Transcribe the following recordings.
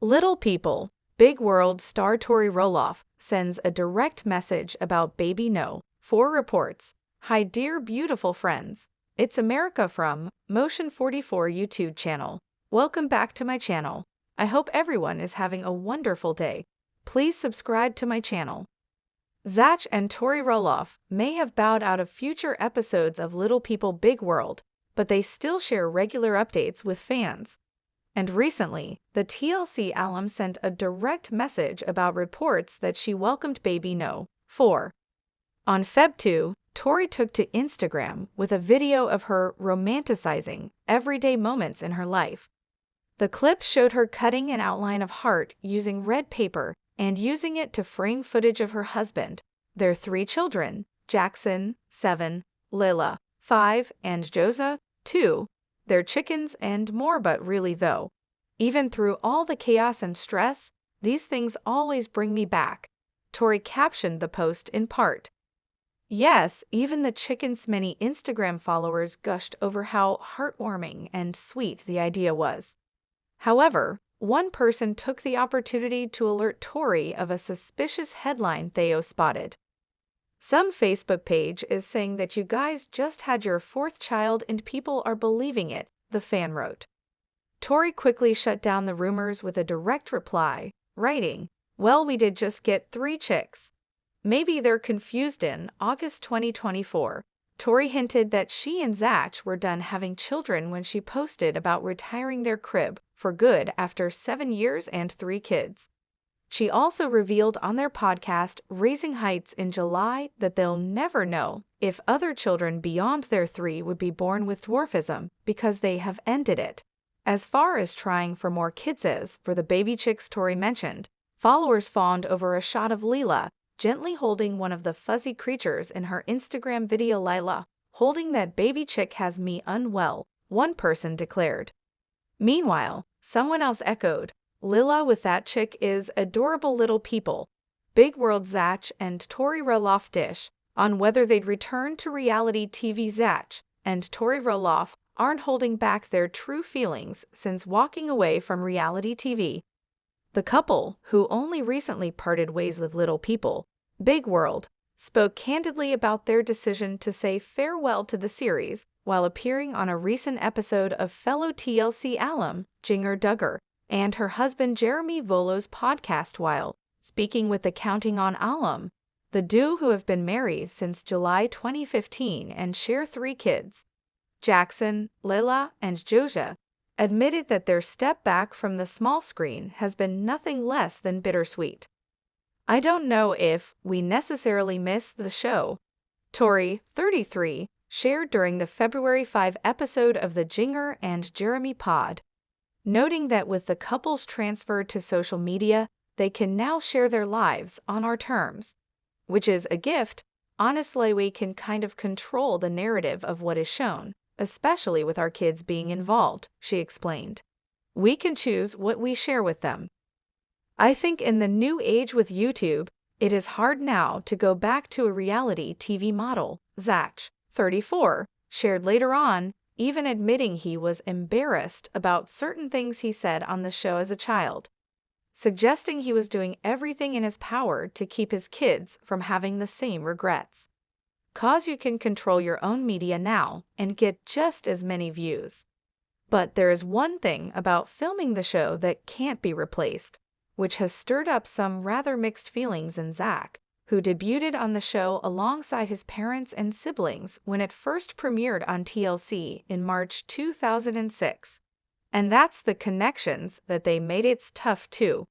Little people, big world star Tori Roloff sends a direct message about baby no. 4 reports. Hi dear beautiful friends. It's America from Motion 44 YouTube channel. Welcome back to my channel. I hope everyone is having a wonderful day. Please subscribe to my channel. Zach and Tori Roloff may have bowed out of future episodes of Little People Big World, but they still share regular updates with fans. And recently, the TLC alum sent a direct message about reports that she welcomed baby no. 4. On Feb 2, Tori took to Instagram with a video of her romanticizing everyday moments in her life. The clip showed her cutting an outline of heart using red paper and using it to frame footage of her husband, their 3 children, Jackson, 7, Lila, 5, and Joza, 2, their chickens, and more. But really though, even through all the chaos and stress, these things always bring me back. Tori captioned the post in part. Yes, even the chickens' many Instagram followers gushed over how heartwarming and sweet the idea was. However, one person took the opportunity to alert Tori of a suspicious headline Theo spotted. Some Facebook page is saying that you guys just had your 4th child and people are believing it, the fan wrote. Tori quickly shut down the rumors with a direct reply, writing, "Well, we did just get 3 chicks. Maybe they're confused." In August 2024, Tori hinted that she and Zach were done having children when she posted about retiring their crib for good after 7 years and 3 kids. She also revealed on their podcast Raising Heights in July that they'll never know if other children beyond their 3 would be born with dwarfism because they have ended it. As far as trying for more kids is for the baby chicks Tori mentioned, followers fawned over a shot of Lila gently holding one of the fuzzy creatures in her Instagram video. "Lila, holding that baby chick has me unwell," one person declared. Meanwhile, someone else echoed, "Lila with that chick is adorable." Little people, big world Zach and Tori Roloff dish on whether they'd return to reality TV. Zach and Tori Roloff aren't holding back their true feelings since walking away from reality TV. The couple, who only recently parted ways with Little People, Big World, spoke candidly about their decision to say farewell to the series while appearing on a recent episode of fellow TLC alum Jinger Duggar and her husband Jeremy Volo's podcast. While speaking with the Counting On alum, the duo, who have been married since July 2015 and share 3 kids, Jackson, Lila, and Joja, admitted that their step back from the small screen has been nothing less than bittersweet. "I don't know if we necessarily miss the show," Tori, 33, shared during the February 5 episode of the Jinger and Jeremy pod, noting that with the couple's transfer to social media, they can now share their lives on our terms, which is a gift. "Honestly, we can kind of control the narrative of what is shown, especially with our kids being involved," she explained. "We can choose what we share with them. I think in the new age with YouTube, it is hard now to go back to a reality TV model," Zach, 34, shared later on, even admitting he was embarrassed about certain things he said on the show as a child, suggesting he was doing everything in his power to keep his kids from having the same regrets. "'Cause you can control your own media now and get just as many views. But there is one thing about filming the show that can't be replaced," which has stirred up some rather mixed feelings in Zach, who debuted on the show alongside his parents and siblings when it first premiered on TLC in March 2006. "And that's the connections that they made. It's tough too.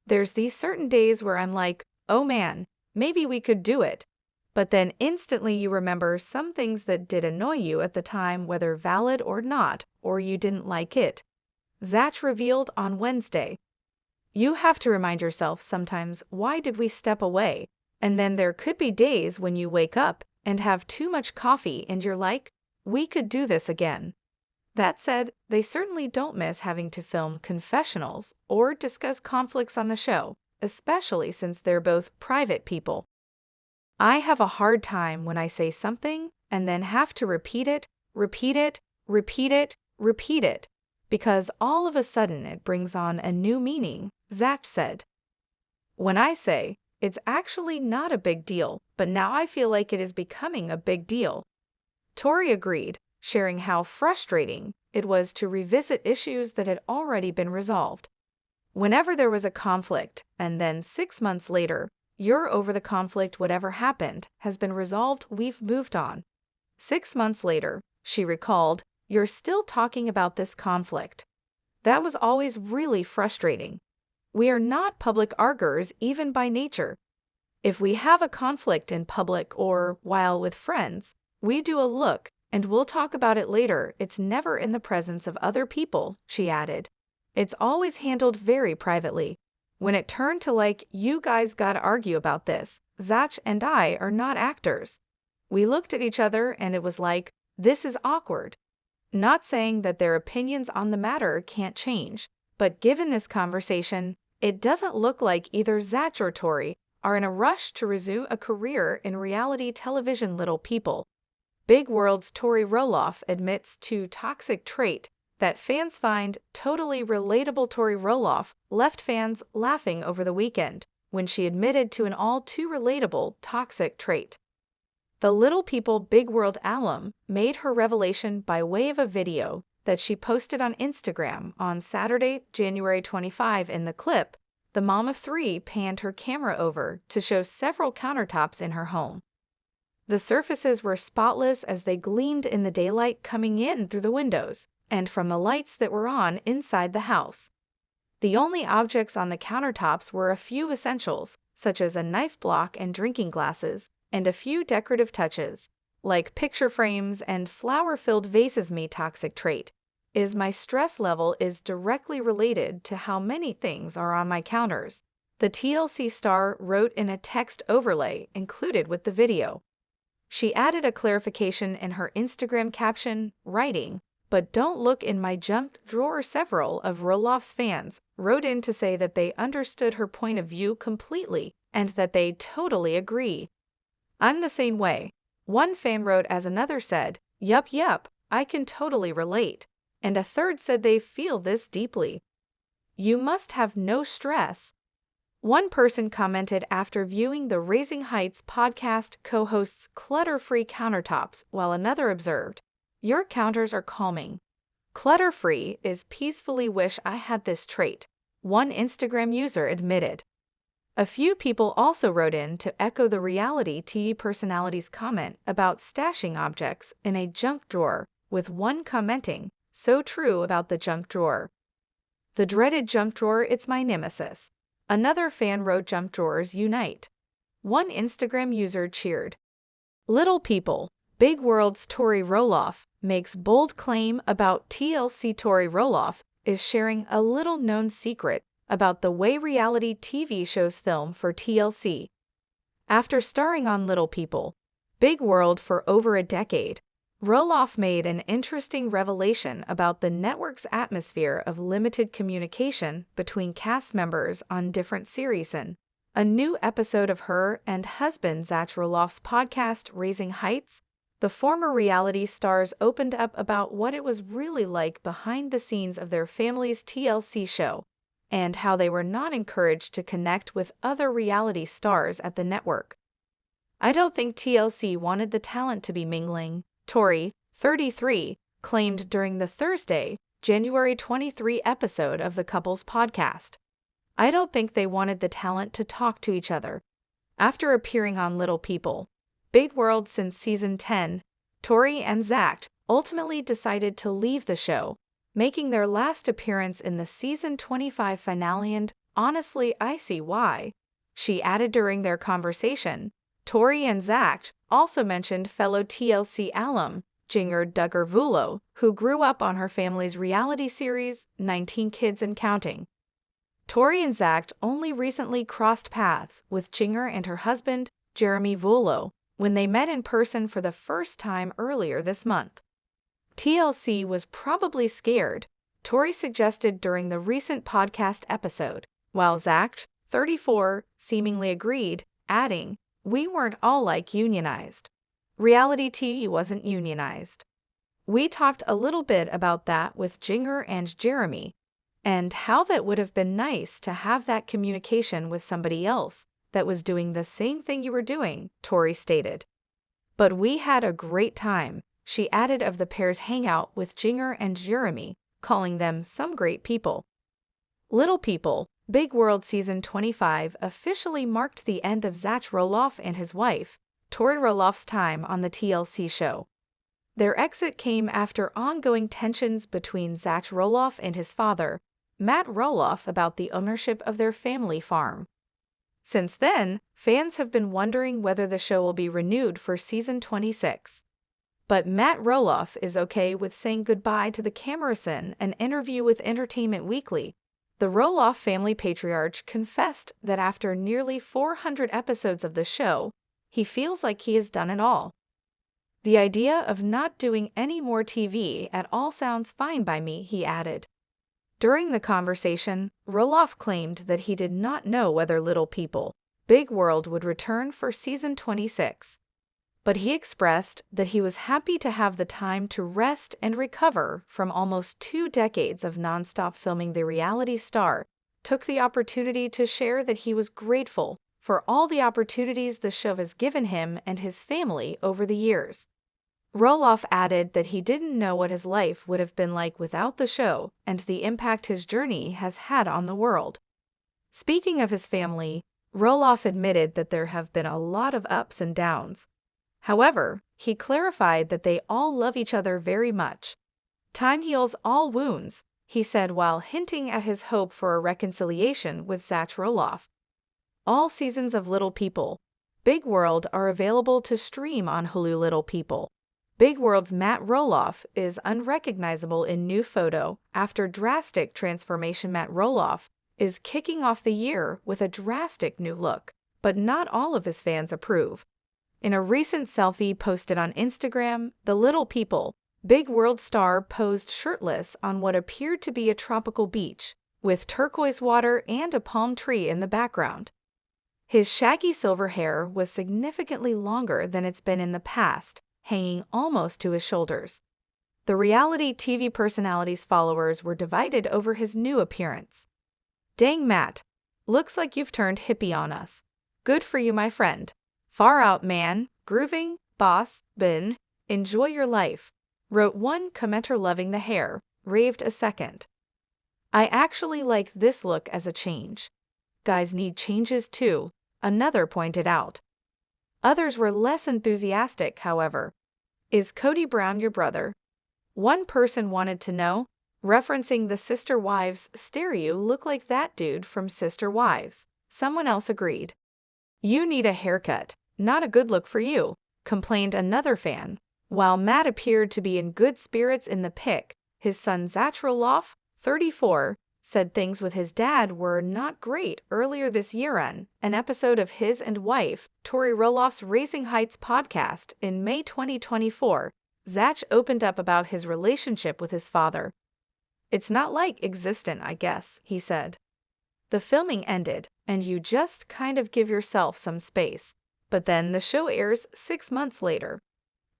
There's these certain days where I'm like, oh man, maybe we could do it. But then instantly you remember some things that did annoy you at the time, whether valid or not, or you didn't like it," Zach revealed on Wednesday. "You have to remind yourself sometimes, why did we step away? And then there could be days when you wake up and have too much coffee and you're like, we could do this again." That said, they certainly don't miss having to film confessionals or discuss conflicts on the show, especially since they're both private people. "I have a hard time when I say something and then have to repeat it, repeat it, repeat it, repeat it," because all of a sudden it brings on a new meaning, Zach said. When I say, it's actually not a big deal, but now I feel like it is becoming a big deal. Tori agreed, sharing how frustrating it was to revisit issues that had already been resolved. Whenever there was a conflict, and then 6 months later, you're over the conflict, whatever happened has been resolved, we've moved on. 6 months later, she recalled, you're still talking about this conflict. That was always really frustrating. We are not public arguers even by nature. If we have a conflict in public or while with friends, we do a look and we'll talk about it later. It's never in the presence of other people, she added. It's always handled very privately. When it turned to like, you guys gotta argue about this, Zach and I are not actors. We looked at each other and it was like, this is awkward. Not saying that their opinions on the matter can't change, but given this conversation, it doesn't look like either Zach or Tori are in a rush to resume a career in reality television. Little People. Big World's Tori Roloff admits to toxic trait that fans find totally relatable. Tori Roloff left fans laughing over the weekend when she admitted to an all-too relatable toxic trait. The Little People Big World alum made her revelation by way of a video that she posted on Instagram on Saturday, January 25. In the clip, the mom of three panned her camera over to show several countertops in her home. The surfaces were spotless as they gleamed in the daylight coming in through the windows and from the lights that were on inside the house. The only objects on the countertops were a few essentials, such as a knife block and drinking glasses, and a few decorative touches, like picture frames and flower-filled vases. My toxic trait is my stress level is directly related to how many things are on my counters, the TLC star wrote in a text overlay included with the video. She added a clarification in her Instagram caption, writing, "But don't look in my junk drawer." Several of Roloff's fans wrote in to say that they understood her point of view completely and that they totally agree. "I'm the same way," one fan wrote, as another said, yup, I can totally relate," and a third said they feel this deeply. "You must have no stress." One person commented after viewing the Raising Heights podcast co-host's clutter-free countertops, while another observed, "Your counters are calming. Clutter-free is peacefully. Wish I had this trait," one Instagram user admitted. A few people also wrote in to echo the reality TV personality's comment about stashing objects in a junk drawer, with one commenting, "So true about the junk drawer. The dreaded junk drawer, it's my nemesis." Another fan wrote, "Junk drawers unite." One Instagram user cheered. Little People Big World's Tori Roloff makes bold claim about TLC. Tori Roloff is sharing a little-known secret about the way reality TV shows film for TLC. After starring on Little People Big World for over a decade, Roloff made an interesting revelation about the network's atmosphere of limited communication between cast members on different series. In a new episode of her and husband Zach Roloff's podcast Raising Heights, the former reality stars opened up about what it was really like behind the scenes of their family's TLC show and how they were not encouraged to connect with other reality stars at the network. "I don't think TLC wanted the talent to be mingling," Tori, 33, claimed during the Thursday, January 23 episode of the couple's podcast. "I don't think they wanted the talent to talk to each other." After appearing on Little People Big World since season 10, Tori and Zach ultimately decided to leave the show, making their last appearance in the season 25 finale. "And honestly, I see why," she added during their conversation. Tori and Zach also mentioned fellow TLC alum Jinger Duggar Vulo, who grew up on her family's reality series 19 Kids and Counting. Tori and Zach only recently crossed paths with Jinger and her husband, Jeremy Vulo, when they met in person for the first time earlier this month. TLC was probably scared, Tori suggested during the recent podcast episode, while Zach, 34, seemingly agreed, adding, "We weren't all like unionized. Reality TV wasn't unionized." We talked a little bit about that with Jinger and Jeremy, and how that would have been nice to have that communication with somebody else that was doing the same thing you were doing, Tori stated. But we had a great time, she added of the pair's hangout with Jinger and Jeremy, calling them some great people. Little People, Big World Season 25 officially marked the end of Zach Roloff and his wife, Tori Roloff's time on the TLC show. Their exit came after ongoing tensions between Zach Roloff and his father, Matt Roloff, about the ownership of their family farm. Since then, fans have been wondering whether the show will be renewed for season 26. But Matt Roloff is okay with saying goodbye to the cameras. In an interview with Entertainment Weekly, the Roloff family patriarch confessed that after nearly 400 episodes of the show, he feels like he has done it all. The idea of not doing any more TV at all sounds fine by me, he added. During the conversation, Roloff claimed that he did not know whether Little People, Big World would return for season 26. But he expressed that he was happy to have the time to rest and recover from almost 2 decades of nonstop filming. The reality star took the opportunity to share that he was grateful for all the opportunities the show has given him and his family over the years. Roloff added that he didn't know what his life would have been like without the show and the impact his journey has had on the world. Speaking of his family, Roloff admitted that there have been a lot of ups and downs. However, he clarified that they all love each other very much. Time heals all wounds, he said, while hinting at his hope for a reconciliation with Zach Roloff. All seasons of Little People, Big World are available to stream on Hulu. Little People, Big World's Matt Roloff is unrecognizable in new photo after drastic transformation. Matt Roloff is kicking off the year with a drastic new look, but not all of his fans approve. In a recent selfie posted on Instagram, the Little People, Big World star posed shirtless on what appeared to be a tropical beach, with turquoise water and a palm tree in the background. His shaggy silver hair was significantly longer than it's been in the past, hanging almost to his shoulders. The reality TV personality's followers were divided over his new appearance. Dang, Matt, looks like you've turned hippie on us. Good for you, my friend. Far out, man. Grooving, boss, bin. Enjoy your life, wrote one commenter. Loving the hair, raved a second. I actually like this look as a change. Guys need changes too, another pointed out. Others were less enthusiastic, however. Is Cody Brown your brother? One person wanted to know, referencing the Sister Wives stereo. Look like that dude from Sister Wives. Someone else agreed. You need a haircut, not a good look for you, complained another fan. While Matt appeared to be in good spirits in the pic, his son Zach Roloff, 34, said things with his dad were not great earlier this year. On an episode of his and wife, Tori Roloff's Raising Heights podcast in May 2024, Zach opened up about his relationship with his father. It's not like existent, I guess, he said. The filming ended, and you just kind of give yourself some space. But then the show airs 6 months later.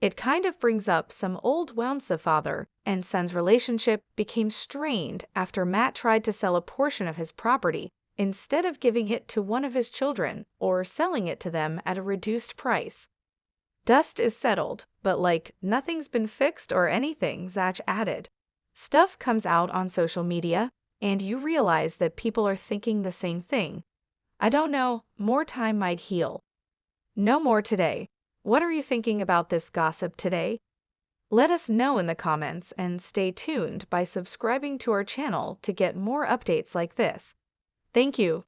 It kind of brings up some old wounds. The father and son's relationship became strained after Matt tried to sell a portion of his property instead of giving it to one of his children or selling it to them at a reduced price. Dust is settled, but like nothing's been fixed or anything, Zach added. Stuff comes out on social media, and you realize that people are thinking the same thing. I don't know, more time might heal. No more today. What are you thinking about this gossip today? Let us know in the comments and stay tuned by subscribing to our channel to get more updates like this. Thank you.